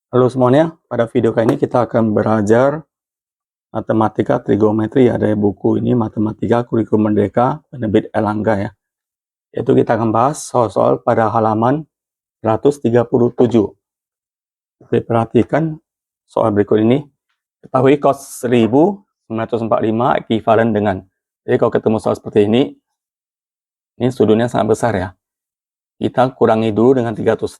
Halo semuanya, pada video kali ini kita akan belajar matematika trigonometri ya, dari buku ini Matematika Kurikulum Merdeka penerbit Erlangga ya. Yaitu kita akan bahas soal-soal pada halaman 137. Perhatikan soal berikut ini. Ketahui cos 1945 ekuivalen dengan. Jadi kalau ketemu soal seperti ini sudutnya sangat besar ya. Kita kurangi dulu dengan 360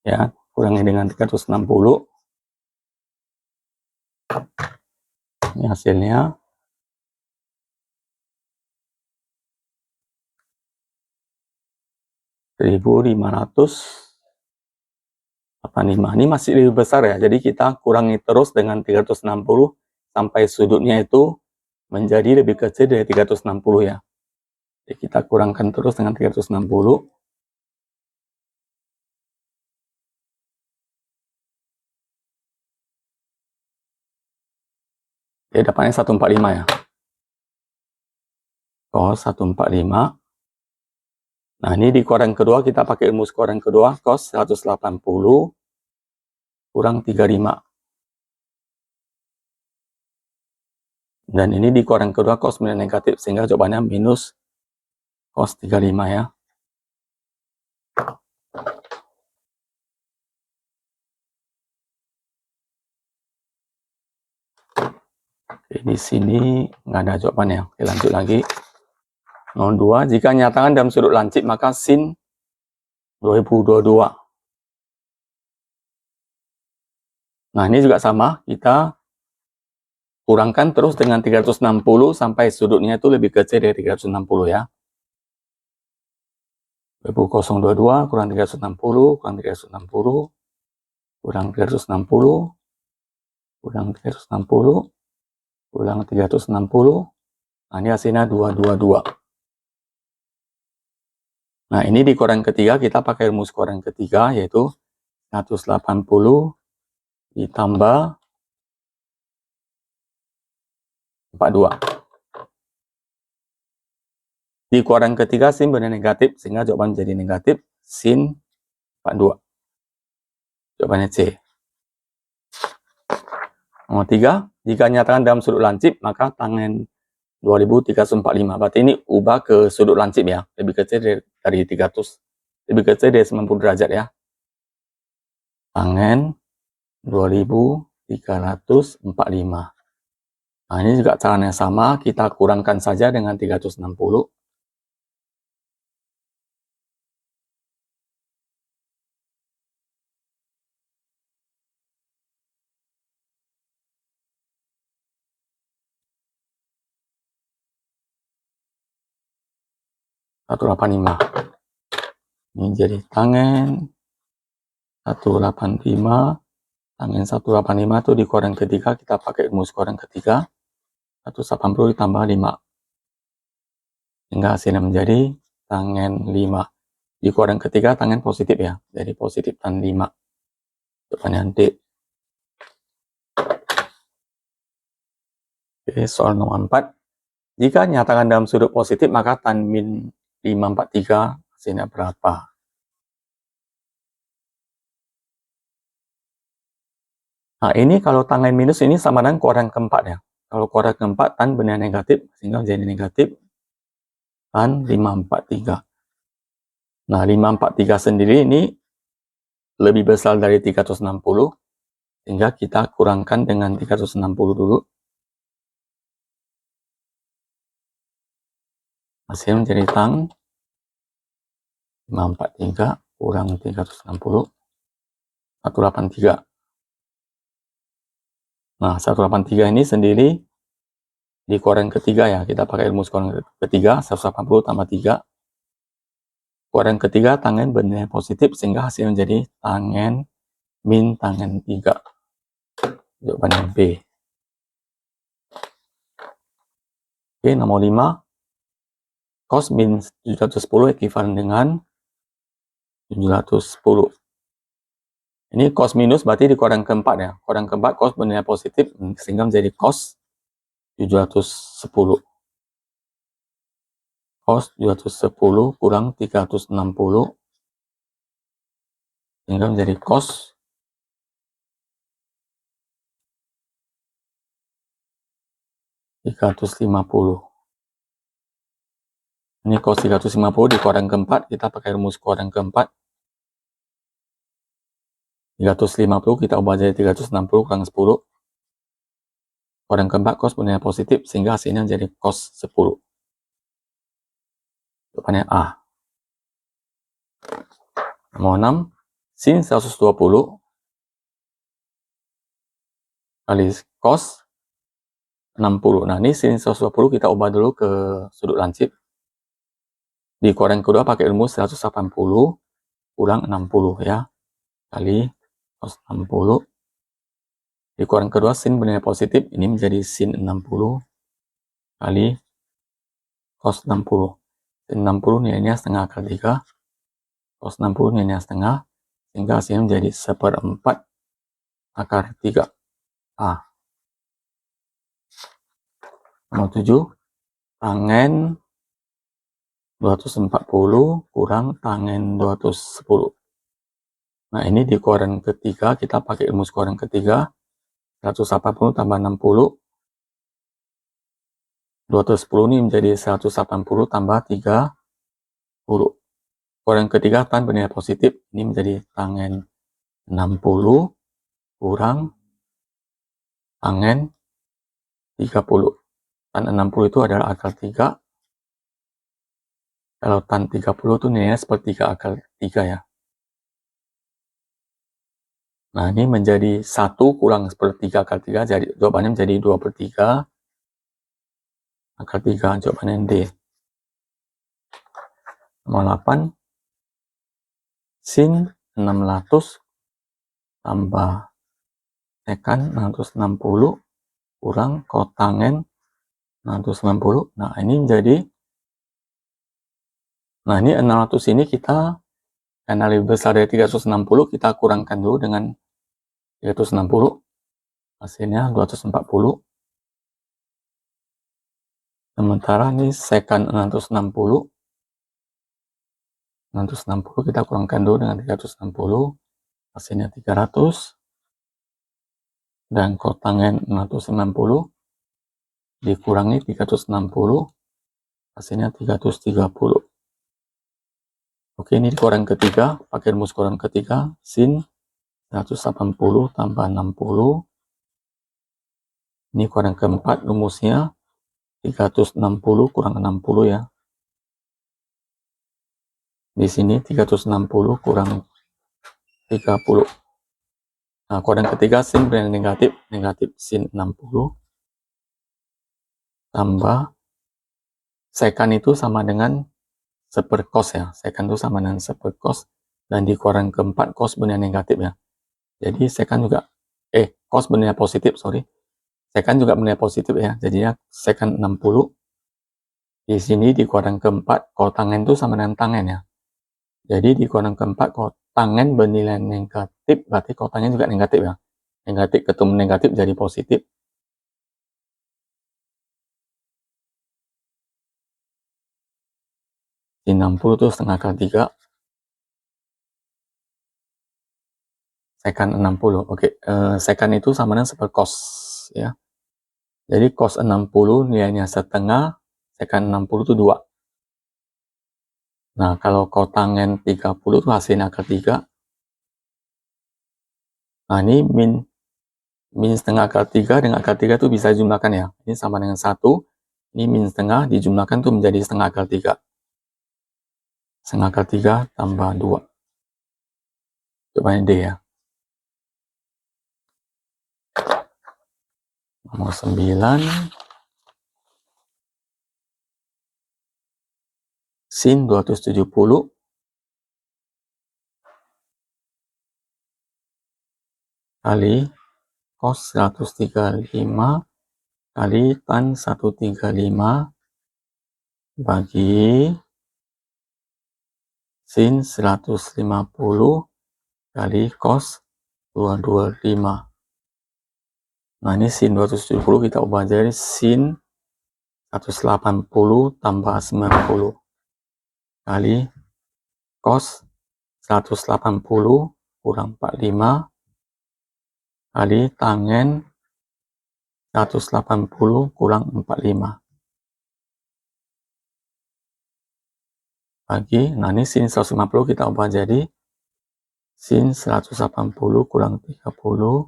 ya, kurangi dengan 360. Ini hasilnya 1585. Ini masih lebih besar ya, jadi kita kurangi terus dengan 360 sampai sudutnya itu menjadi lebih kecil dari 360 ya. Jadi kita kurangkan terus dengan 360. Jadi dapatnya 145 ya. Cos 145. Nah ini di kuadran kedua kita pakai rumus kuadran kedua, cos 180 kurang 35. Dan ini di kuadran kedua cos menjadi negatif, sehingga jawabannya minus cos 35 ya. Oke, di sini nggak ada jawabannya. Oke, lanjut lagi. 02, jika nyatakan dalam sudut lancip maka sin 2022. Nah ini juga sama, kita kurangkan terus dengan 360 sampai sudutnya itu lebih kecil dari 360 ya. 2022 kurang 360 kurang 360 kurang 360 kurang 360 kurang 360. Nah ini hasilnya 222. Nah ini di kuadran ketiga kita pakai rumus kuadran ketiga, yaitu 180 ditambah 42. Di kuadran ketiga sin bernilai negatif, sehingga jawaban menjadi negatif sin 42. Jawabannya C. Nomor 3, jika nyatakan dalam sudut lancip maka tangen 2345. Berarti ini ubah ke sudut lancip ya, lebih kecil dari 300, lebih kecil dari 90 derajat ya. Tangen 2345. Nah ini juga caranya sama, kita kurangkan saja dengan 360. Ini jadi tangen 185. Tangen 185 itu di kuadran ketiga kita pakai rumus kuadran ketiga, 180 ditambah 5. Hingga hasilnya menjadi tangen 5. Di kuadran ketiga tangen positif ya, jadi positif tan 5. Jawabannya D. Oke, soal nomor 4. Jika nyatakan dalam sudut positif maka tan min 543 hasilnya berapa? Nah ini kalau tangen minus ini sama dengan kuadran keempat ya. Kalau kuadran keempat tan bernilai negatif, sehingga menjadi negatif tan 543. Nah 543 sendiri ini lebih besar dari 360, sehingga kita kurangkan dengan 360 dulu. Hasil menjadi tan 543 kurang 360, 183. Nah 183 ini sendiri di kuadran ketiga ya, kita pakai rumus kuadran ketiga, 180 tambah 3. Kuadran ketiga tangen bernilai positif, sehingga hasil menjadi tangen min tangen 3. Jawabannya B. Oke, nomor 5. Cos min 710 ekuivalen dengan 710. Ini cos minus berarti di kuadran keempat ya. Kuadran keempat cos bernilai positif, sehingga menjadi cos 710. Cos 710 kurang 360 sehingga menjadi cos 350. Ini cos 350 di kuadran keempat, kita pakai rumus kuadran keempat. 350 kita ubah jadi 360 kurang 10. Kuadran keempat cos bernilai positif, sehingga hasilnya jadi cos 10. Jawabannya A. Nomor 6, sin 120 kali cos 60. Nah, ini sin 120 kita ubah dulu ke sudut lancip. Di kuadran kedua pakai rumus 180 kurang 60 ya. Kali cos 60. Di kuadran kedua sin bernilai positif, ini menjadi sin 60 kali cos 60. Sin 60 nilainya setengah kali 3. Cos 60 nilainya setengah, sehingga hasilnya menjadi 1/4 akar 3. A. Nomor 7, tangen 240 kurang tangen 210. Nah, ini di kuadran ketiga, kita pakai rumus kuadran ketiga. 180 tambah 60. 210 ini menjadi 180 tambah 30. Kuadran ketiga tan bernilai positif, ini menjadi tangen 60 kurang tangen 30. Tan 60 itu adalah akar 3. Kalau tan 30 itu nilainya sepertiga akar 3 ya. Nah, ini menjadi 1 kurang sepertiga akar 3, jadi jawabannya menjadi 2/3 akar 3, jawabannya D. Nomor 8, sin 600 tambah sekan 660 kurang kotangen 690. Nah, ini menjadi, nah ini 600 ini kita, karena lebih besar dari 360, kita kurangkan dulu dengan 360. Hasilnya 240. Sementara ini sekan 660 kita kurangkan dulu dengan 360, hasilnya 300. Dan kotangen 690 dikurangi 360, hasilnya 330. Oke, ini di kuadran ketiga, pakai rumus kuadran ketiga, sin 180 tambah 60. Ini kuadran keempat, rumusnya 360 kurang 60 ya. Di sini 360 kurang 30. Nah, kuadran ketiga sin bernilai negatif, negatif sin 60 tambah sekan itu sama dengan seperkos ya. Sekan itu sama dengan seperkos, dan di kuadran keempat cos bernilai negatif ya. Jadi sekan juga cos bernilai positif, sorry. Sekan juga bernilai positif ya. Jadinya sekan 60. Di sini di kuadran keempat kotangen itu sama dengan tangen ya. Jadi di kuadran keempat kotangen bernilai negatif, berarti kotangen juga negatif ya. Negatif ketemu negatif jadi positif. Di 60 itu setengah kali 3. Sekan 60. Oke, sekan itu sama dengan seperkos ya. Jadi cos 60 nilainya setengah, sekan 60 itu 2. Nah, kalau kotangen 30 itu hasilnya akar 3. Nah, ini min setengah akar 3 dengan akar 3 itu bisa dijumlahkan ya. Ini sama dengan 1. Ini min setengah dijumlahkan itu menjadi setengah akar 3. Setengah akar 3 tambah 2. Jawabannya D ya. Nomor 9. Sin 270 kali cos 135 kali tan 135 bagi sin 150 kali cos 225. Nah, ini sin 270 kita ubah jadi sin 180 tambah 90 kali cos 180 kurang 45 kali tangen 180 kurang 45. Bagi, nah ini sin 150 kita ubah jadi sin 180 kurang 30.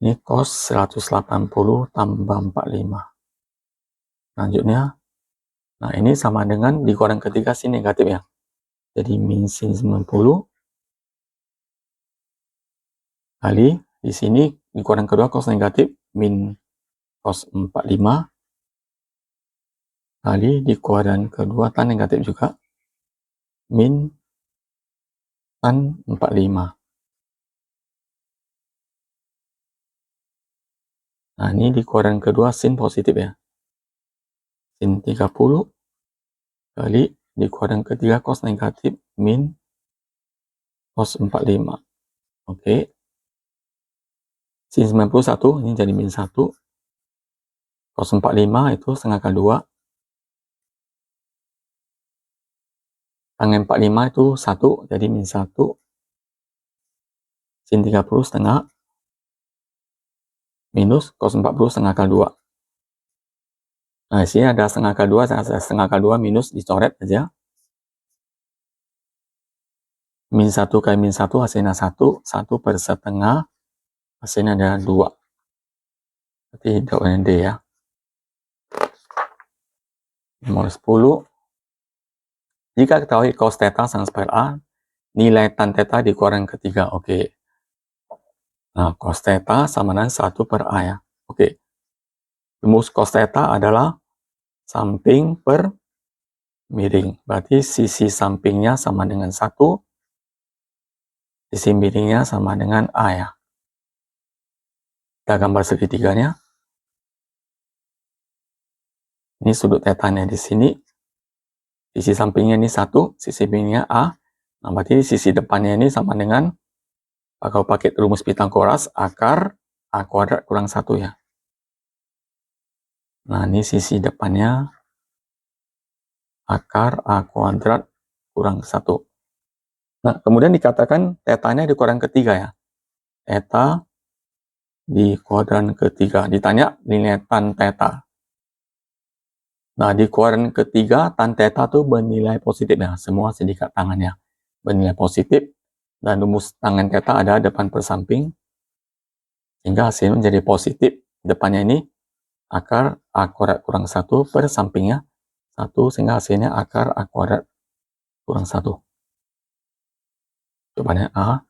Ini cos 180 tambah 45. Selanjutnya, nah ini sama dengan di kuadran ketiga sin negatif ya. Jadi min sin 90 kali di sini di kuadran kedua cos negatif min cos 45 kali di kuadran kedua tan negatif juga min tan 45. Nah ini di kuadran kedua sin positif ya. Sin 30 kali di kuadran ketiga cos negatif min cos 45. Oke. Sin 91 ini jadi min 1. Cos 45 itu setengah kali 2. Tangen 45 itu 1, jadi min 1. Sin 30 setengah minus cos 40 setengah kali 2. Nah, di sini ada setengah kali 2, setengah kali 2 minus dicoret aja. Min 1 kali min 1 hasilnya 1, 1 per setengah hasilnya ada 2. Berarti jawabannya D ya. Nomor 10. Jika ketahui cos theta sama separuh A, nilai tan theta di kuadran ketiga. Oke. Nah, cos theta sama dengan 1 per A ya. Oke. Rumus cos theta adalah samping per miring. Berarti sisi sampingnya sama dengan 1, sisi miringnya sama dengan A ya. Kita gambar segitiganya. Ini sudut tetanya di sini. Sisi sampingnya ini 1, sisi miringnya A. Nah, berarti sisi depannya ini sama dengan, kalau pakai rumus Pythagoras, akar A kuadrat kurang 1 ya. Nah, ini sisi depannya akar A kuadrat kurang 1. Nah, kemudian dikatakan tetanya di kuadran ketiga ya. Theta di kuadran ketiga. Ditanya nilai tan theta. Nah, di kuadran ketiga, tan theta tuh bernilai positif ya. Semua sindikat tangannya bernilai positif. Dan rumus tangen theta ada depan per samping. Sehingga hasilnya menjadi positif. Depannya ini akar A kuadrat kurang 1 per sampingnya 1. Sehingga hasilnya akar A kuadrat kurang 1. Jawabannya A.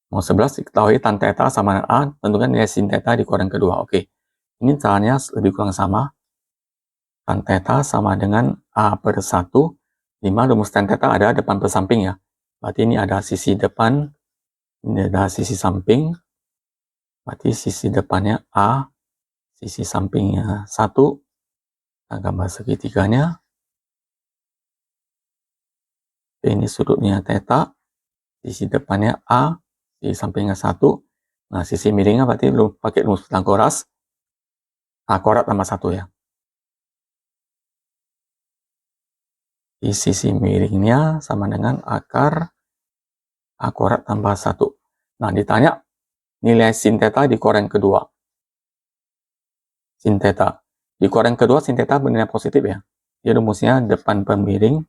Nomor 11, diketahui tan theta sama dengan A. Tentukan nilai sin theta di kuadran kedua. Oke. Ini caranya lebih kurang sama. Tan theta sama dengan A per 1. 5 rumus tan theta ada depan per samping ya. Berarti ini ada sisi depan, ini ada sisi samping. Berarti sisi depannya A, sisi sampingnya 1. Kita gambar segitiganya. Ini sudutnya theta. Sisi depannya A, sisi sampingnya 1. Nah, sisi miringnya berarti pakai rumus Pythagoras. A kuadrat tambah 1 ya. Di sisi miringnya sama dengan akar A kuadrat tambah 1. Nah, ditanya nilai sin theta di kuadran kedua. Sin theta. Di kuadran kedua sin theta bernilai positif ya. Jadi rumusnya depan per miring.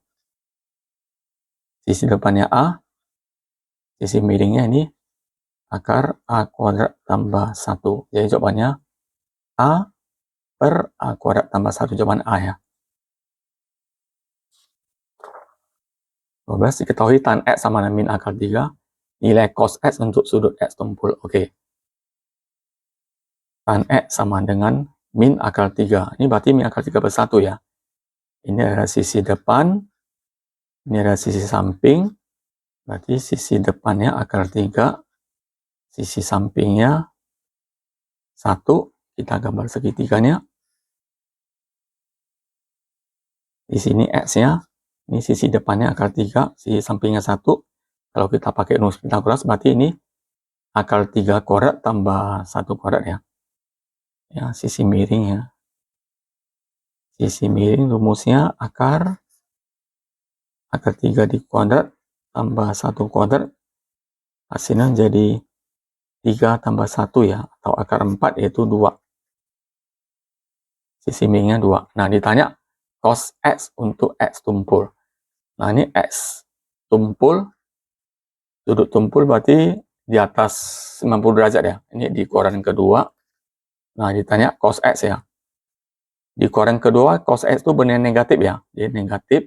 Sisi depannya A. Sisi miringnya ini akar A kuadrat tambah 1. Jadi jawabannya A per A kuadrat tambah 1. Jawaban A ya. 12. Diketahui tan X sama dengan min akar 3. Nilai cos X untuk sudut X tumpul. Oke. Tan X sama dengan min akar 3. Ini berarti min akar 3 per 1 ya. Ini adalah sisi depan. Ini adalah sisi samping. Berarti sisi depannya akar 3. Sisi sampingnya 1. Kita gambar segitiganya. Di sini X-nya. Ini sisi depannya akar 3, sisi sampingnya 1. Kalau kita pakai rumus Pythagoras, berarti ini akar 3 kuadrat tambah 1 kuadrat ya. Ya, sisi miring ya. Sisi miring rumusnya akar Akar 3 dikuadrat tambah 1 kuadrat. Hasilnya jadi 3 tambah 1 ya. Atau akar 4 yaitu 2. Sisi miringnya 2. Nah, ditanya cos X untuk X tumpul. Nah, ini X tumpul. Sudut tumpul berarti di atas 90 derajat ya. Ini di kuadran kedua. Nah, ditanya cos X ya. Di kuadran kedua, cos X itu bernilai negatif ya. Jadi negatif.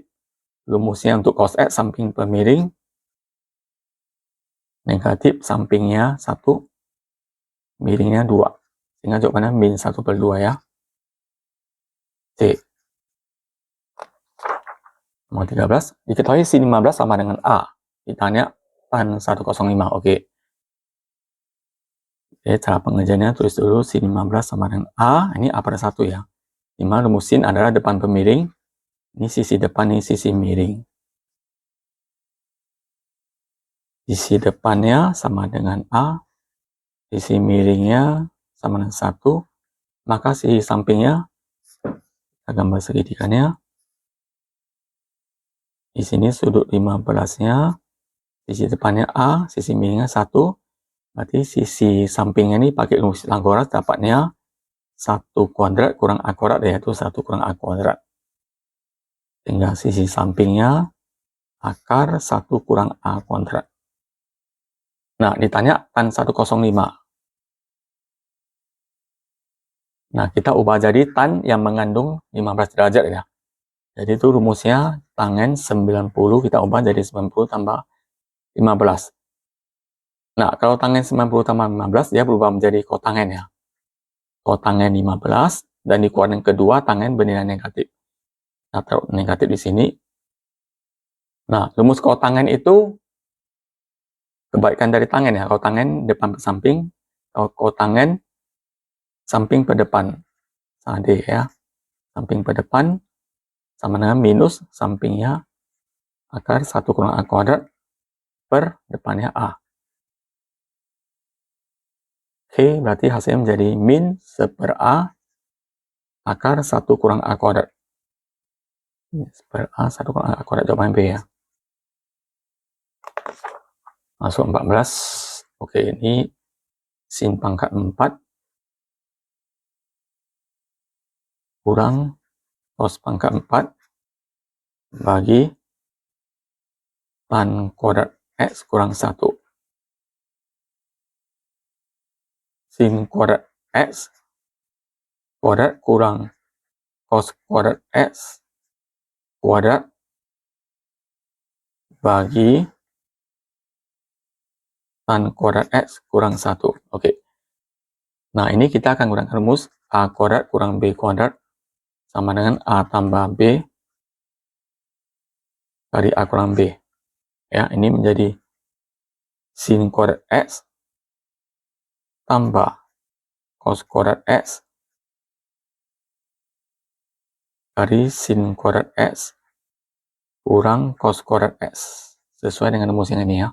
Rumusnya untuk cos X samping pemiring. Negatif sampingnya 1. Miringnya 2. Sehingga jawabannya min 1/2 ya. C. Nomor 13. Diketahui sin 15 sama dengan A. Ditanya tan 105. Oke. Oke, cara pengerjaannya tulis dulu sin 15 sama dengan A. Ini A pada 1 ya. Dimana rumus sin adalah depan pemiring. Ini sisi depan, ini sisi miring. Sisi depannya sama dengan A. Sisi miringnya sama dengan 1. Maka sisi sampingnya, kita gambar segitikannya. Di sini sudut 15-nya. Sisi depannya A, sisi miringnya 1. Berarti sisi sampingnya ini pakai rumus Pythagoras dapatnya 1 kuadrat kurang A kuadrat, yaitu 1 kurang A kuadrat. Sehingga sisi sampingnya akar 1 kurang A kuadrat. Nah, ditanya tan 105. Nah, kita ubah jadi tan yang mengandung 15 derajat ya. Jadi itu rumusnya tangen 90, kita ubah jadi 90 tambah 15. Nah, kalau tangen 90 tambah 15, dia berubah menjadi kotangen ya. Kotangen 15, dan di kuadran kedua tangen bernilai negatif. Nah, taruh negatif di sini. Nah, rumus kotangen itu kebalikan dari tangen ya. Kotangen depan ke samping, kotangen samping ke depan. D ya. Samping ke depan sama dengan minus sampingnya akar 1 kurang A kuadrat per depannya A. Oke, berarti hasilnya menjadi min 1/A akar 1 kurang A kuadrat. 1/A 1 kurang A kuadrat, jawaban B ya. Masuk 14. Oke, ini sin pangkat 4 kurang cos pangkat 4 bagi tan kuadrat X kurang 1. Sin kuadrat X kuadrat kurang cos kuadrat X kuadrat bagi tan kuadrat X kurang 1. Oke. Nah, ini kita akan gunakan rumus A kuadrat kurang B kuadrat sama dengan A tambah B dari A kurang B. Ya, ini menjadi sin kuadrat X tambah cos kuadrat X dari sin kuadrat X kurang cos kuadrat X. Sesuai dengan rumus yang ini ya.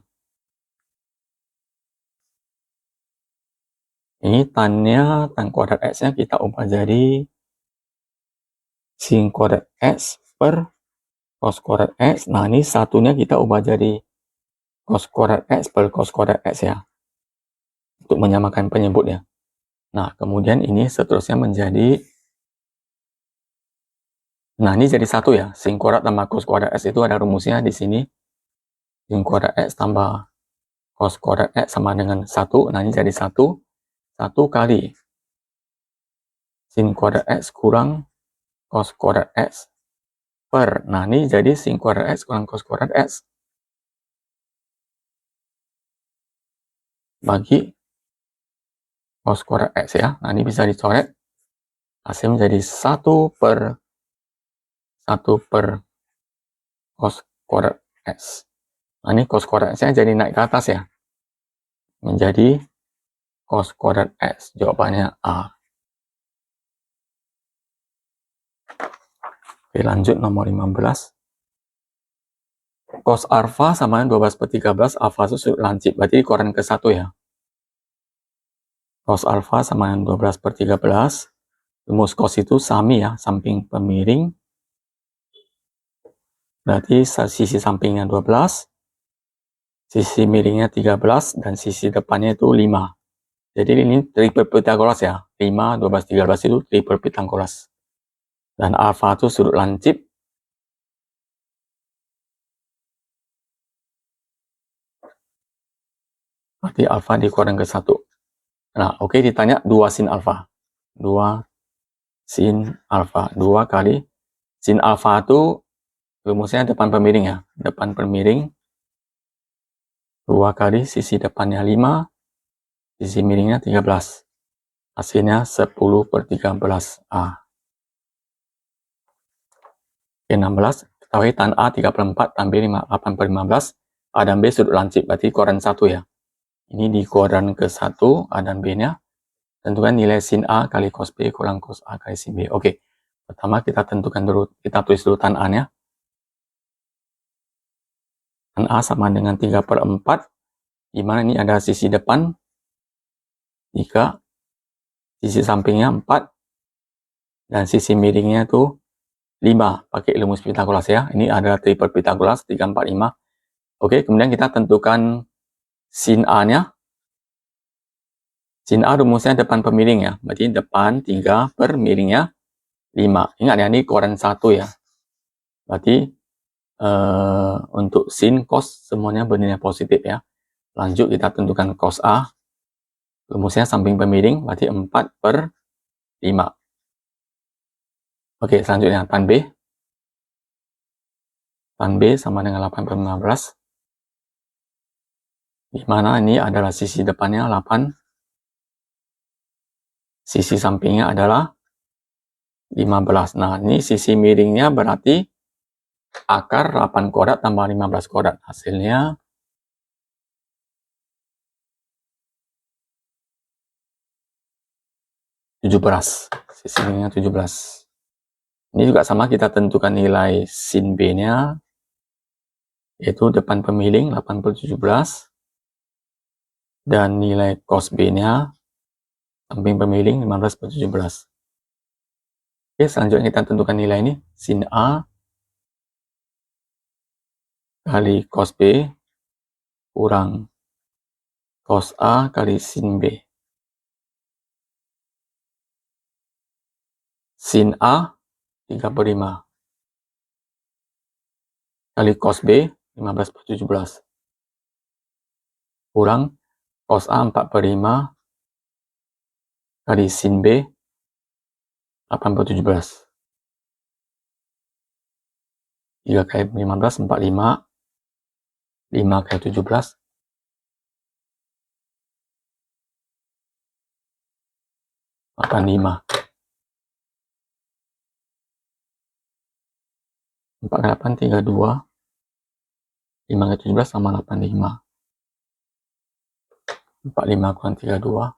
Ini tannya, tan kuadrat X-nya kita ubah jadi sin kuadrat X per cos kuadrat X. Nah, ini satunya kita ubah jadi cos kuadrat X per cos kuadrat X ya. Untuk menyamakan penyebutnya. Nah, kemudian ini seterusnya menjadi, nah ini jadi 1 ya. Sin kuadrat tambah cos kuadrat X itu ada rumusnya di sini. Sin kuadrat X tambah cos kuadrat X sama dengan 1. Nah, ini jadi 1. 1 kali sin kuadrat X kurang cos kuadrat X per, nah ini jadi sin kuadrat X kurang cos kuadrat X bagi cos kuadrat X ya. Nah, ini bisa dicoret. Hasil menjadi 1 per cos kuadrat X. Nah, ini cos kuadrat X-nya jadi naik ke atas ya. Menjadi cos kuadrat X. Jawabannya A. Oke, lanjut nomor 15. Cos alfa sama dengan 12/13. Alfa itu sudut lancip. Berarti kuadran ke-1 ya. Cos alfa sama dengan 12/13. Rumus cos itu sami ya, samping pemiring Berarti sisi sampingnya 12, sisi miringnya 13, dan sisi depannya itu 5. Jadi ini triple Pythagoras ya. 5, 12, 13 itu triple Pythagoras. Dan alfa itu sudut lancip. Berarti alfa dikurang ke 1. Nah, oke, ditanya 2 sin alfa. 2 sin alfa. 2 kali sin alfa itu rumusnya depan pemiring ya. Depan pemiring 2 kali sisi depannya 5, sisi miringnya 13. Hasilnya 10/13 A. Oke, 16. Ketahui tan A 34, tan B 8/15. A dan B sudut lancip, berarti kuadran 1 ya. Ini di kuadran ke-1, A dan B-nya. Tentukan nilai sin A kali cos B kurang cos A kali sin B. Oke, pertama kita tentukan dulu, kita tulis dulu tan A-nya. Tan A sama dengan 3/4, di mana ini ada sisi depan 3, sisi sampingnya 4, dan sisi miringnya itu 5, pakai rumus Pythagoras ya. Ini ada triple Pythagoras, 3, 4, 5. Oke, kemudian kita tentukan sin A-nya. Sin A rumusnya depan pemiring ya. Berarti depan 3 per miringnya 5. Ingat ya, ini kuadran 1 ya. Berarti untuk sin, cos semuanya bernilai positif ya. Lanjut kita tentukan cos A. Rumusnya samping pemiring, berarti 4/5. Oke, selanjutnya tan B. Tan B sama dengan 8/15. Di mana ini adalah sisi depannya 8. Sisi sampingnya adalah 15. Nah, ini sisi miringnya berarti akar 8 kuadrat tambah 15 kuadrat. Hasilnya 17. Sisi miringnya 17. Ini juga sama, kita tentukan nilai sin B-nya, yaitu depan pemiring 8/17. Dan nilai cos B-nya samping pemiring 15/17. Oke, selanjutnya kita tentukan nilai ini. Sin A kali cos B kurang cos A kali sin B. Sin A 3/5 kali cos B 15/17 kurang cos A 4/5 kali sin B 8/17. 3 kali 15, 45. 5 kali 17, 85. 4 kali 8, 32. 5 kali 17 sama 85. 45 kurang 32.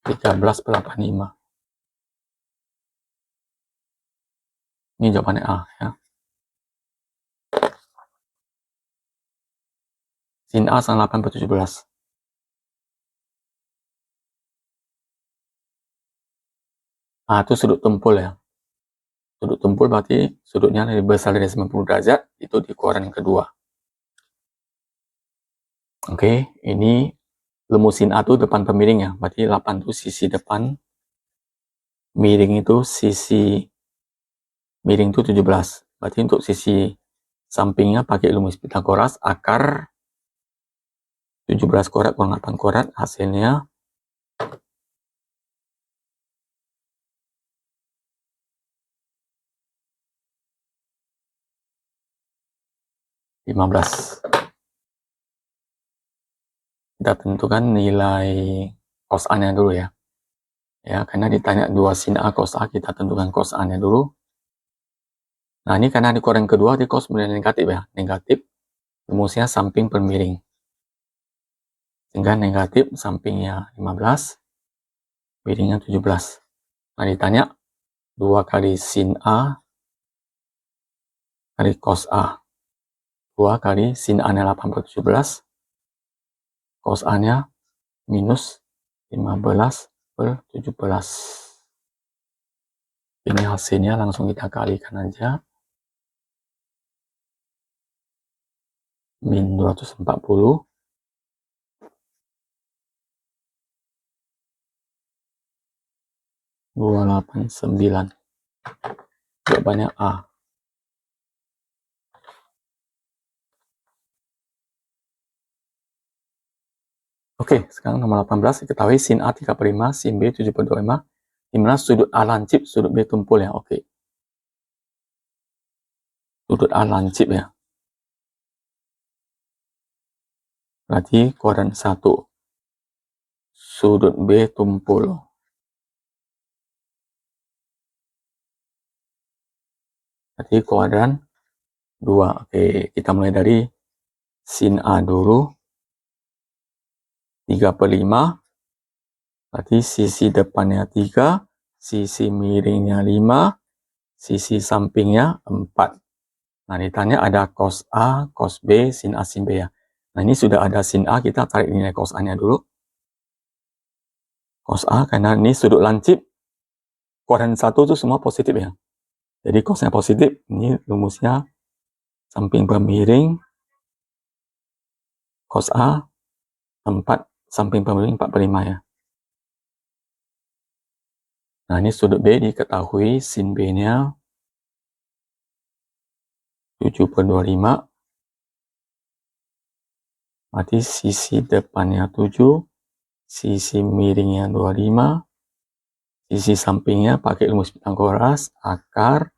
13/85. Ini jawabannya A ya. Sin A sama 8/17. A itu sudut tumpul ya. Sudut tumpul berarti sudutnya lebih besar dari 90 derajat, itu di kuadran kedua. Oke, ini rumus sin A itu depan pemiring ya. Berarti 8 itu sisi depan, miring itu sisi miring itu 17. Berarti untuk sisi sampingnya pakai rumus Pythagoras, akar 17 kuadrat kurang 8 kuadrat, hasilnya 15. Kita tentukan nilai cos A-nya dulu ya. Ya, karena ditanya 2 sin A cos A, kita tentukan cos A-nya dulu. Nah, ini karena di kuadran kedua, di cos bernilai negatif ya. Negatif, rumusnya samping per miring. Sehingga negatif sampingnya 15, miringnya 17. Nah, ditanya 2 kali sin A kali cos A. 2 kali sin A-nya 8/17. Cos A-nya minus 15/17. Ini hasilnya langsung kita kalikan aja. Min 240. -289. Jawabannya A. Oke, sekarang nomor 18, diketahui sin A 3/5, sin B 7/25, dimana sudut A lancip, sudut B tumpul ya. Oke. Sudut A lancip ya. Berarti kuadran 1. Sudut B tumpul. Berarti kuadran 2. Oke, kita mulai dari sin A dulu. 3/5. Berarti sisi depannya 3, sisi miringnya 5, sisi sampingnya 4. Nah, ditanya ada cos A, cos B, sin A, sin B ya. Nah, ini sudah ada sin A, kita tarik nilai cos A-nya dulu. Cos A, karena ini sudut lancip, kuadran 1 itu semua positif ya. Jadi cosnya positif, ini rumusnya samping pemiring, cos A, 4, samping pemiring 4/5 ya. Nah, ini sudut B diketahui sin B-nya 7/25. Berarti sisi depannya 7, sisi miringnya 25, sisi sampingnya pakai rumus Pythagoras, akar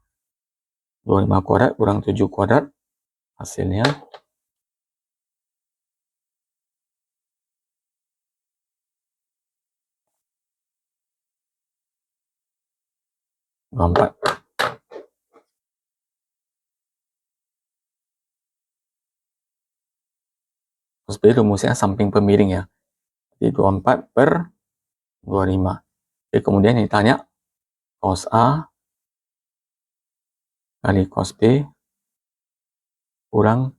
25 kuadrat kurang 7 kuadrat, hasilnya 24. Terus B rumusnya samping pemiring ya. Jadi 24/25. Oke, kemudian ditanya cos A kali cos B kurang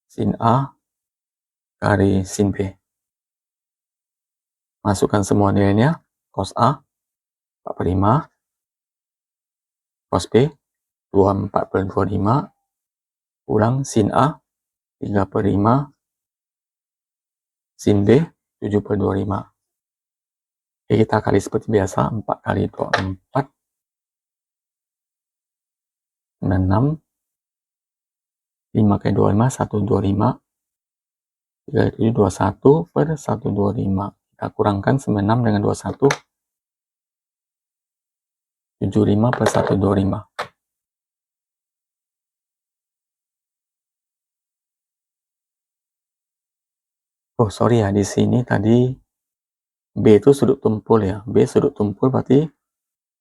sin A kali sin B. Masukkan semua nilainya. Cos A 4/5, cos B 24/25 kurang sin A 3/5, sin B 7/25. Oke, kita kali seperti biasa. 4 kali 24, 6. 5 kali 25, 125. 3 kali 7, 21/125. Kita kurangkan 96 dengan 21. 75/125. Oh, sorry ya, di sini tadi B itu sudut tumpul ya. B sudut tumpul berarti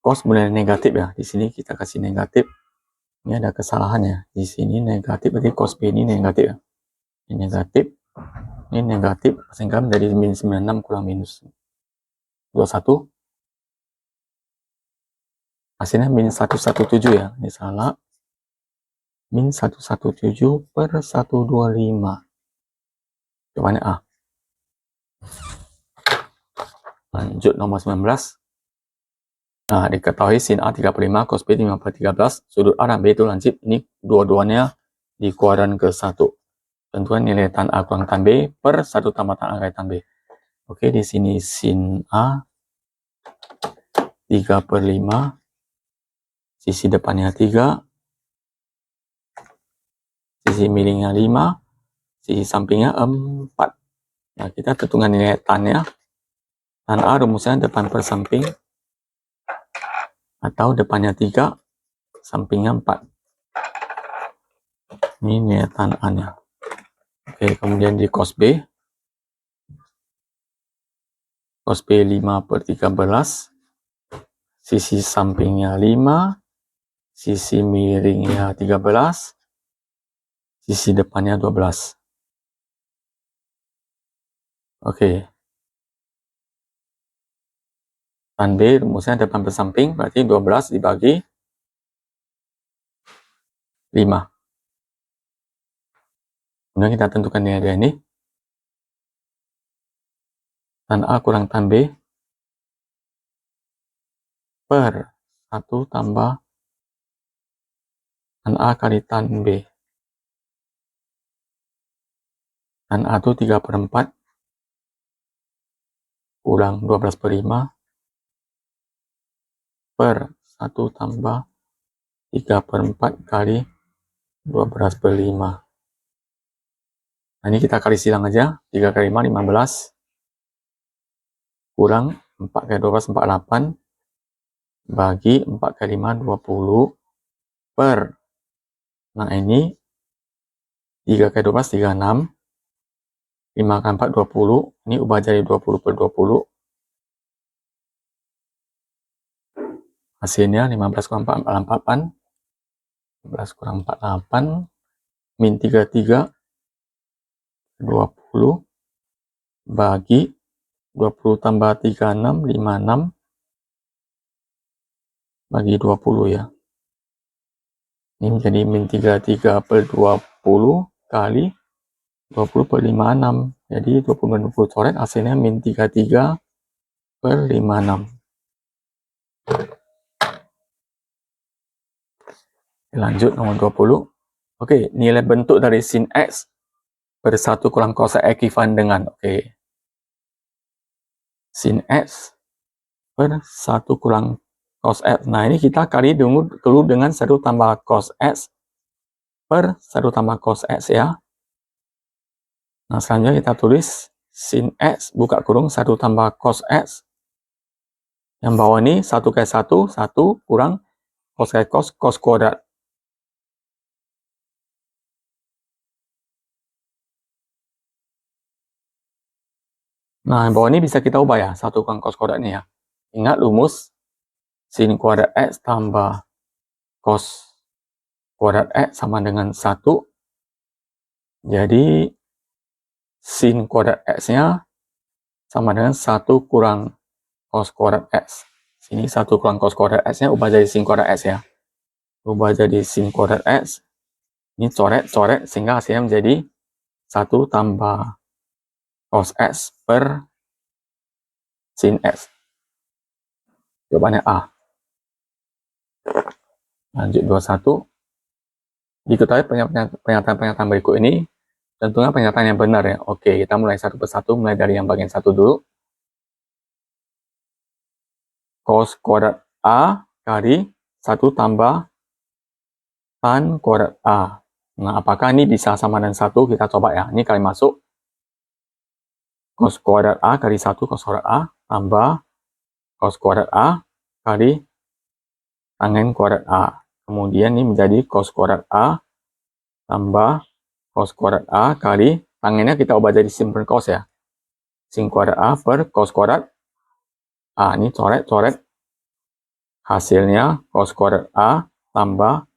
cos mulai negatif ya. Di sini kita kasih negatif. Ini ada kesalahan ya. Di sini negatif berarti cos B ini negatif ya. Ini negatif. Ini negatif sehingga menjadi min 96 kurang minus 21. Hasilnya min 117 ya. Ini salah. Min 117/125. Jawabannya A. Lanjut nomor 19. Nah, diketahui sin A 3/5, cos B 5/13, sudut A dan B itu lancip. Ini dua-duanya di kuadran ke-1. Tentukan nilai tan A kurang tan B per 1 tambah tan A kali tan B. Oke, di sini sin A 3/5, sisi depannya 3, sisi miringnya 5, sisi sampingnya 4. Nah, kita tentukan nilai tan-nya. Tan A rumusnya depan per samping, atau depannya 3, sampingnya 4. Ini nilai tan A-nya. Oke, kemudian di cos B. Cos B 5/13, sisi sampingnya 5, sisi miringnya 13, sisi depannya 12. Oke. Tan B rumusnya depan per samping, berarti 12 dibagi 5. Kemudian kita tentukan nilai ini. Tan A kurang tan B per 1 tambah tan A kali tan B. Tan A itu 3/4 kurang 12/5 per 1 tambah 3/4 kali 12/5. Nah, ini kita kali silang aja. 3 kali 5, 15. Kurang 4 kali 12, 48. Bagi 4 kali 5, 20. Per. Nah, ini 3 kali 12, 36. 5 kali 4, 20. Ini ubah jadi 20 per 20. Hasilnya 15 kurang 4, 48. 15 kurang 48. Min 33. 20. Bagi 20 tambah 36, 56. Bagi 20 ya. Ini menjadi min 33 per 20 kali 20 per 56. Jadi 20 coret hasilnya min 33 per 56. Lanjut nomor 20. Oke, nilai bentuk dari sin X per 1 kurang cos X ekuivalen dengan, sin X per 1 kurang cos X. Nah, ini kita kali dulu dengan 1 tambah cos X per 1 tambah cos X ya. Nah, selanjutnya kita tulis sin X buka kurung 1 tambah cos X. Yang bawah ini 1 kali 1, 1 kurang cos kali cos kuadrat. Nah, yang bawah ini bisa kita ubah ya, 1 kurang cos kuadrat ini ya. Ingat rumus sin kuadrat X tambah cos kuadrat X sama dengan 1. Jadi, sin kuadrat X-nya sama dengan 1 kurang cos kuadrat X. Sini 1 kurang cos kuadrat X-nya ubah jadi sin kuadrat X ya. Ubah jadi sin kuadrat X. Ini coret sehingga hasilnya menjadi 1 tambah cos X per sin X. Jawabannya A. Lanjut 21. Diketahui pernyataan-pernyataan berikut ini tentunya pernyataan yang benar ya. Oke, kita mulai satu persatu, mulai dari yang bagian 1 dulu. Cos kuadrat A kali 1 tambah tan kuadrat A. Nah, apakah ini bisa sama dengan 1? Kita coba ya. Ini kali masuk. Cos kuadrat A kali 1 cos kuadrat A tambah cos kuadrat A kali tangen kuadrat A. Kemudian ini menjadi cos kuadrat A tambah cos kuadrat A kali tangennya kita ubah jadi sin per cos ya. Sin kuadrat A per cos kuadrat A. Ini coret. Hasilnya cos kuadrat A tambah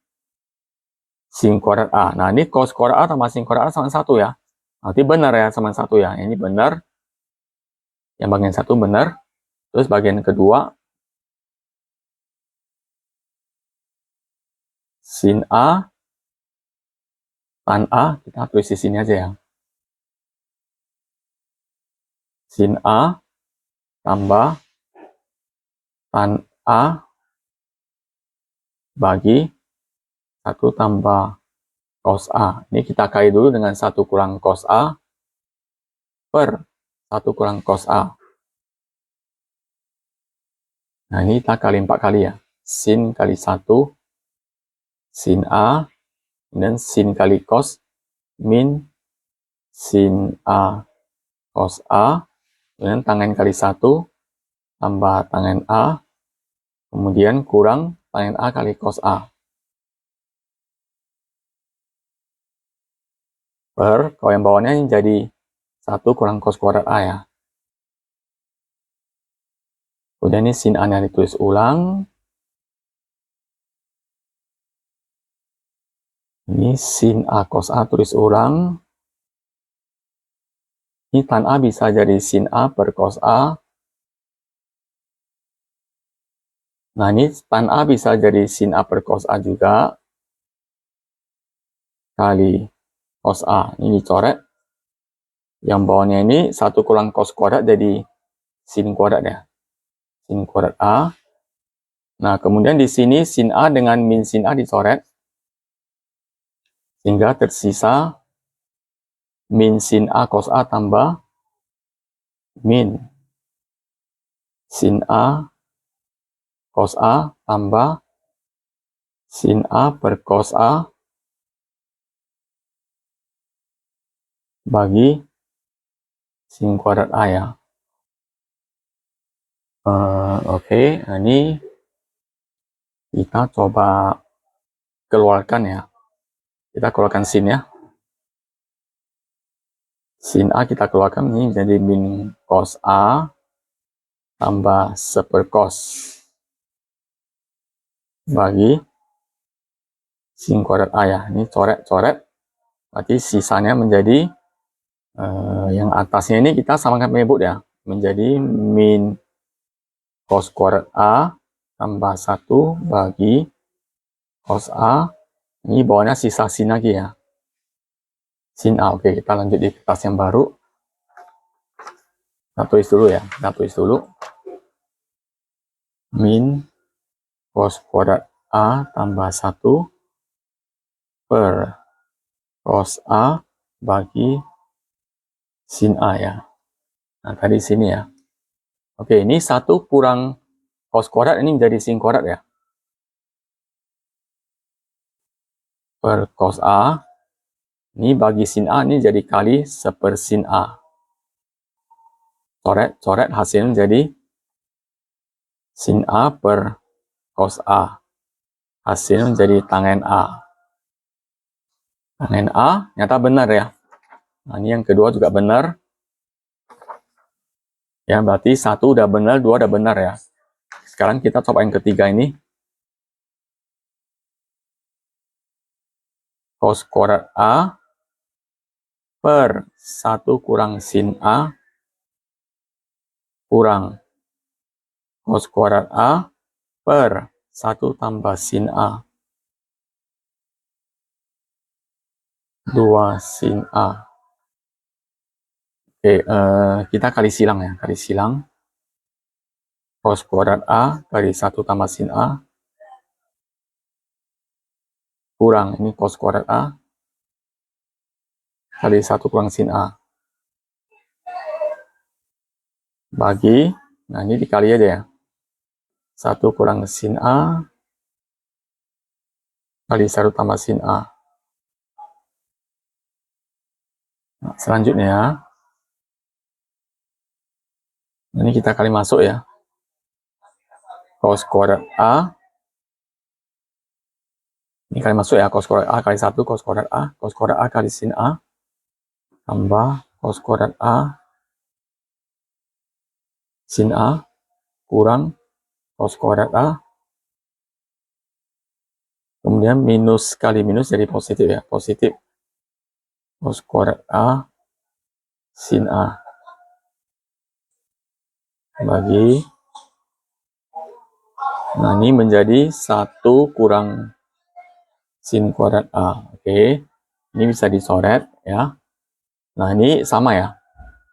sin kuadrat A. Nah, ini cos kuadrat A tambah sin kuadrat A sama 1 ya. Nanti benar ya sama 1 ya. Ini benar. Yang bagian 1 benar. Terus bagian kedua sin A tan A, kita tulis di sini aja ya. Sin A tambah tan A bagi 1 tambah cos A. Ini kita kali dulu dengan 1 kurang cos A per 1 kurang cos A. Nah, ini kita kali 4 kali ya. Sin kali 1, sin A, dan sin kali cos, min sin A cos A, kemudian tangen kali 1, tambah tangen A, kemudian kurang tangen A kali cos A. Per, kalau yang bawahnya ini jadi 1 kurang cos kuadrat A ya. Kemudian ini sin A-nya ditulis ulang. Ini sin A cos A tulis ulang. Ini tan A bisa jadi sin A per cos A. Nah, ini tan A bisa jadi sin A per cos A juga. Kali cos A. Ini dicoret. Yang bawahnya ini 1 kurang cos kuadrat jadi sin kuadrat ya. Sin kuadrat A Nah, kemudian di sini sin A dengan min sin A dicoret, sehingga tersisa min sin A cos A tambah min sin A cos A tambah sin A per cos A bagi sin kuadrat A ya. Oke, nah ini kita coba keluarkan ya. Kita keluarkan sin ya. Sin A kita keluarkan, ini jadi min cos A tambah sepercos bagi sin kuadrat A ya. Ini coret-coret, berarti sisanya menjadi yang atasnya ini kita samakan penyebut ya, menjadi min cos kuadrat A tambah 1 bagi cos A. Ini bawahnya sisa sin lagi ya, sin A. Oke, kita lanjut di kertas yang baru. Kita tulis dulu ya, kita tulis dulu min cos kuadrat A tambah 1 per cos A bagi sin A ya. Nah, tadi sini ya. Oke, ini 1 kurang cos kuadrat, ini menjadi sin kuadrat ya. Per cos A, ini bagi sin A, ini jadi kali seper sin A. Coret-coret, hasilnya jadi sin A per cos A. Hasilnya menjadi tangen A. Tangen A, nyata benar ya. Nah, ini yang kedua juga benar. Ya, berarti 1 udah benar, 2 udah benar ya. Sekarang kita coba yang ketiga ini. Cos kuadrat A per 1 kurang sin A kurang cos kuadrat A per 1 tambah sin A. 2 sin A. Oke, kita kali silang ya. Kali silang. Cos kuadrat A kali 1 tambah sin A kurang, ini cos kuadrat A kali 1 kurang sin A bagi, nah ini dikali aja ya, 1 kurang sin A kali 1 tambah sin A. Nah, selanjutnya ini kita kali masuk ya, cos kuadrat A ini kali masuk ya, cos kuadrat A kali 1 cos kuadrat A kali sin A tambah cos kuadrat A sin A kurang cos kuadrat A, kemudian minus kali minus jadi positif ya, positif cos kuadrat A sin A bagi, nah ini menjadi 1 kurang sin kuadrat A. Oke, ini bisa dicoret ya. Nah ini sama ya,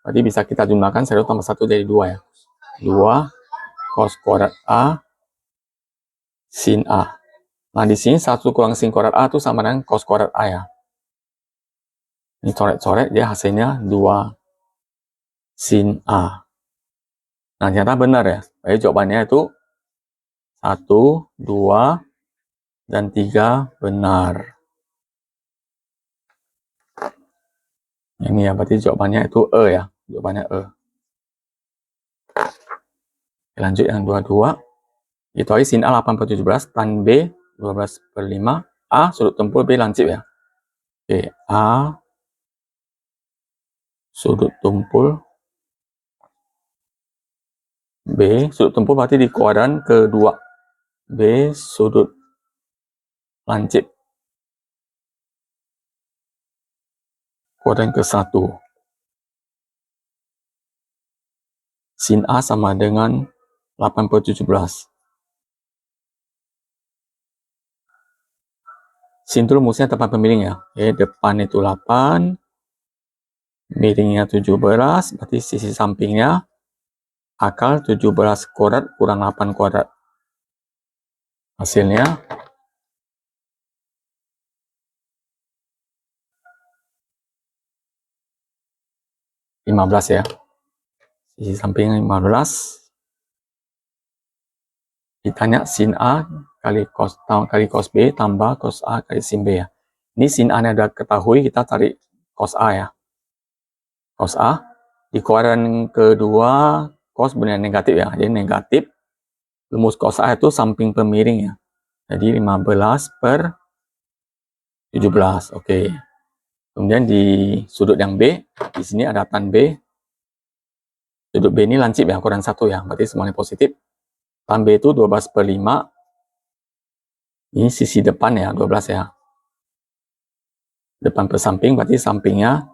berarti bisa kita jumlahkan 1 tambah 1 jadi 2 ya. 2 cos kuadrat A sin A. Nah di sini 1 kurang sin kuadrat A itu sama dengan cos kuadrat A ya. Ini coret-coret, dia hasilnya 2 sin A. Nah ternyata benar ya, jadi jawabannya itu 1, 2, dan 3 benar. Ini ya, berarti jawabannya itu E ya, jawabannya E. Lanjut yang 22. Itu aja sin A 8 per 17, tan B 12 per 5, A sudut tumpul, B lancip ya. Oke, A sudut tumpul, B sudut tumpul berarti di kuadran kedua, B sudut lancip kuadran ke-1. Sin A sama dengan 8 per 17. Sin itu rumusnya tepat pemiring ya. Oke, depan itu 8, miringnya 17, berarti sisi sampingnya akal 17 kuadrat kurang 8 kuadrat. Hasilnya 15 ya. Sisi samping 15. Ditanya sin A kali cos B tambah cos A kali sin B ya. Ini sin A nya udah ketahui, kita cari cos A ya. Cos A di kuadran kedua cos benar negatif ya. Jadi negatif rumus cos A itu samping pemiring ya. Jadi 15 per 17. Oke. Kemudian di sudut yang B, di sini ada tan B. Sudut B ini lancip ya, kuadran 1 ya. Berarti semuanya positif. Tan B itu 12 per 5. Ini sisi depan ya, 12 ya. Depan per samping, berarti sampingnya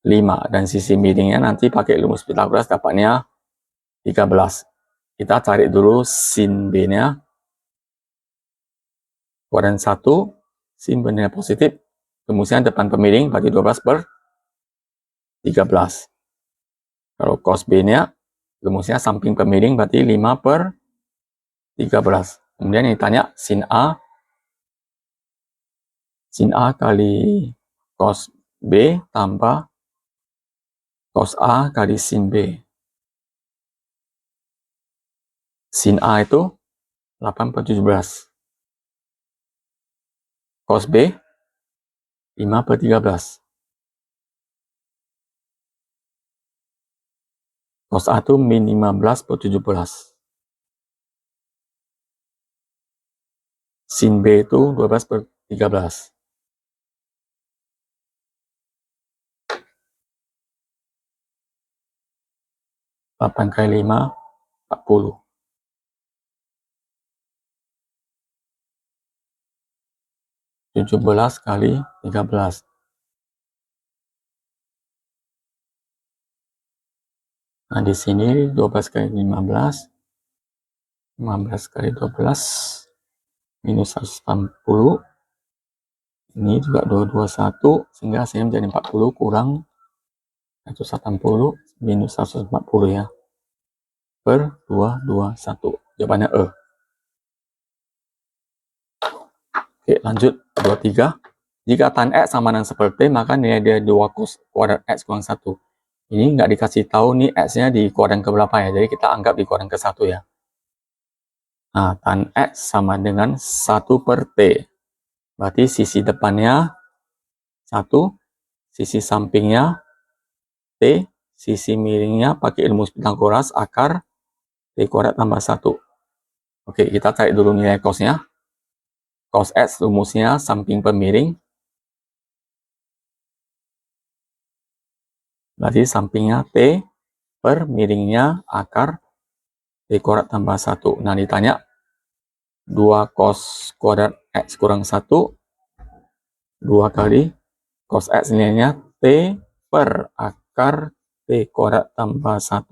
5. Dan sisi miringnya nanti pakai rumus Pythagoras dapatnya 13. Kita cari dulu sin B-nya. Kuadran 1, sin B-nya positif. Rumusnya depan pemiring, berarti 12 per 13. Kalau cos B-nya, rumusnya samping pemiring, berarti 5 per 13. Kemudian yang ditanya sin A kali cos B tambah cos A kali sin B. Sin A itu 8 per 17. Cos B 5 per 13. Cos A itu min 15 per 17. Sin B itu 12 per 13. Delapan kali 5, 40. Tujuh belas kali 13. Nah, di sini 12 kali 15. 15 kali 12. Minus 180. Ini juga 221. Sehingga hasilnya menjadi 40 kurang 180 minus 140 ya. Per 221. Jawabannya E. Oke, lanjut. 23. Jika tan X sama dengan seperti, maka nilai dari 2 cos kuadrat X kurang 1. Ini nggak dikasih tahu nih X-nya di kuadran keberapa ya. Jadi kita anggap di kuadran ke-1 ya. Nah, tan X sama dengan 1 per T. Berarti sisi depannya 1, sisi sampingnya T, sisi miringnya pakai rumus Pythagoras akar T kuadrat tambah 1. Oke, kita cari dulu nilai cos-nya. Cos X rumusnya samping pemiring. Berarti sampingnya T per miringnya akar T kuadrat tambah 1. Nah, ditanya 2 cos kuadrat X kurang 1. 2 kali cos X nilainya T per akar T kuadrat tambah 1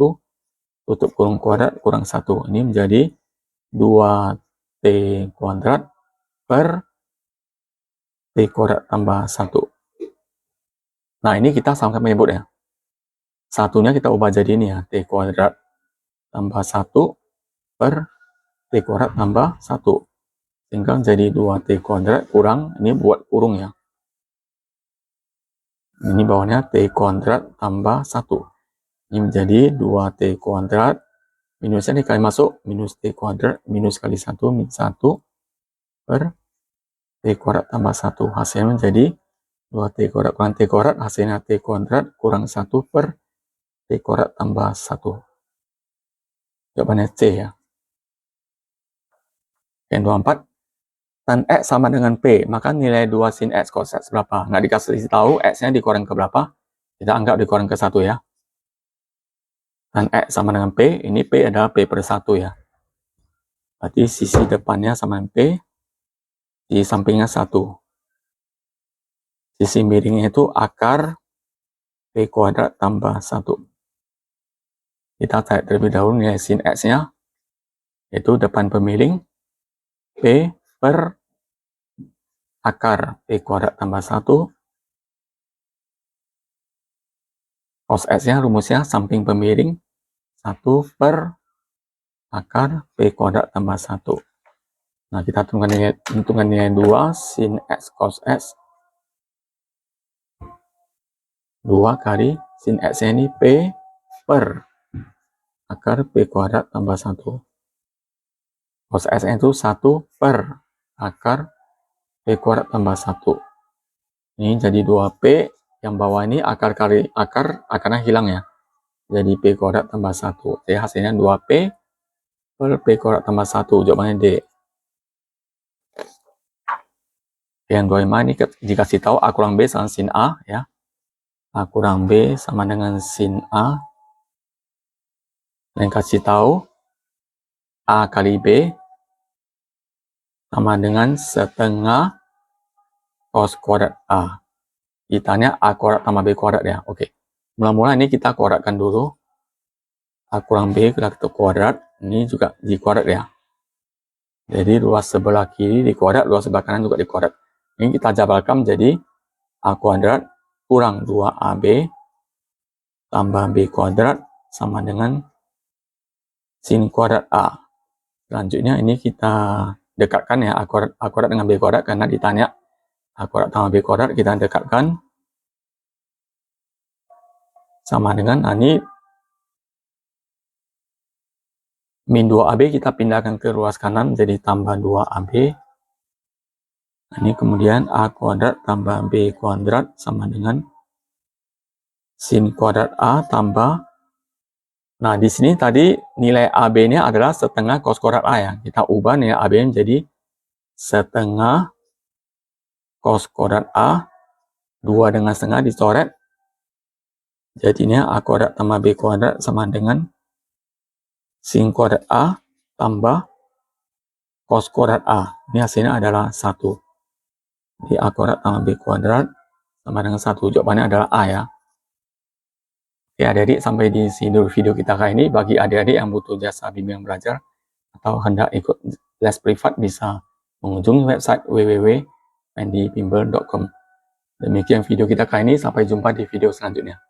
tutup kurung kuadrat kurang 1. Ini menjadi 2T kuadrat per T kuadrat tambah 1. Nah, ini kita sama-sama menyebut ya. Satunya kita ubah jadi ini ya, T kuadrat tambah 1 per T kuadrat tambah 1. Sehingga jadi 2T kuadrat kurang, ini buat kurung ya. Ini bawahnya T kuadrat tambah 1. Ini menjadi 2T kuadrat. Minusnya dikali masuk, minus T kuadrat, minus kali 1, min 1 per T kuadrat tambah 1. Hasilnya menjadi 2T kuadrat kurang T kuadrat, hasilnya T kuadrat kurang 1 per T kuadrat tambah 1. Jawabannya C ya. Yang 24. Tan X sama dengan P, maka nilai 2 sin X cos X berapa? Nggak dikasih tahu X-nya di kuadran ke berapa. Kita anggap di kuadran ke-1 ya. Tan X sama dengan P, ini P adalah P per 1 ya. Berarti sisi depannya sama dengan P, di sampingnya 1. Sisi miringnya itu akar P kuadrat tambah 1. Kita cari terlebih dahulu nilai sin X-nya, yaitu depan pemiring, P per akar P kuadrat tambah 1. Cos X-nya rumusnya samping pemiring 1 per akar P kuadrat tambah 1. Nah, kita tentukan nilai 2 sin X cos X. 2 kali sin X ini P per akar P kuadrat tambah 1. Cos X itu 1 per akar P kuadrat tambah 1. Ini jadi 2P, yang bawah ini akarnya hilang ya. Jadi P kuadrat tambah 1. Jadi hasilnya 2P per P kuadrat tambah 1. Jawabannya D. Yang 25 ini dikasih tahu A kurang B sama sin A ya. A kurang B sama dengan sin A. Yang kasih tahu A kali B sama dengan setengah cos kuadrat A. Ditanya A kuadrat tambah B kuadrat ya. Oke. Mula-mula ini kita kuadratkan dulu. A kurang B kita kuadrat. Ini juga di kuadrat ya. Jadi luas sebelah kiri dikuadrat, luas sebelah kanan juga dikuadrat. Ini kita jabarkan menjadi A kuadrat kurang 2AB tambah B kuadrat sama dengan sin kuadrat A. Selanjutnya ini kita dekatkan ya A kuadrat dengan B kuadrat, karena ditanya A kuadrat tambah B kuadrat, kita dekatkan sama dengan ini min 2AB kita pindahkan ke ruas kanan jadi tambah 2AB. Ini kemudian A kuadrat tambah B kuadrat sama dengan sin kuadrat A tambah. Nah, di sini tadi nilai AB-nya adalah setengah cos kuadrat A ya. Kita ubah nilai AB menjadi setengah cos kuadrat A. 2 dengan setengah dicoret. Jadinya A kuadrat tambah B kuadrat sama dengan sin kuadrat A tambah cos kuadrat A. Ini hasilnya adalah 1. Jadi A kuadrat tambah B kuadrat sama dengan 1. Jawabannya adalah A ya. Oke adik-adik, sampai di sini dulu video kita kali ini. Bagi adik-adik yang butuh jasa bimbingan belajar atau hendak ikut les privat, bisa mengunjungi website www.pendibimbel.com. Demikian video kita kali ini. Sampai jumpa di video selanjutnya.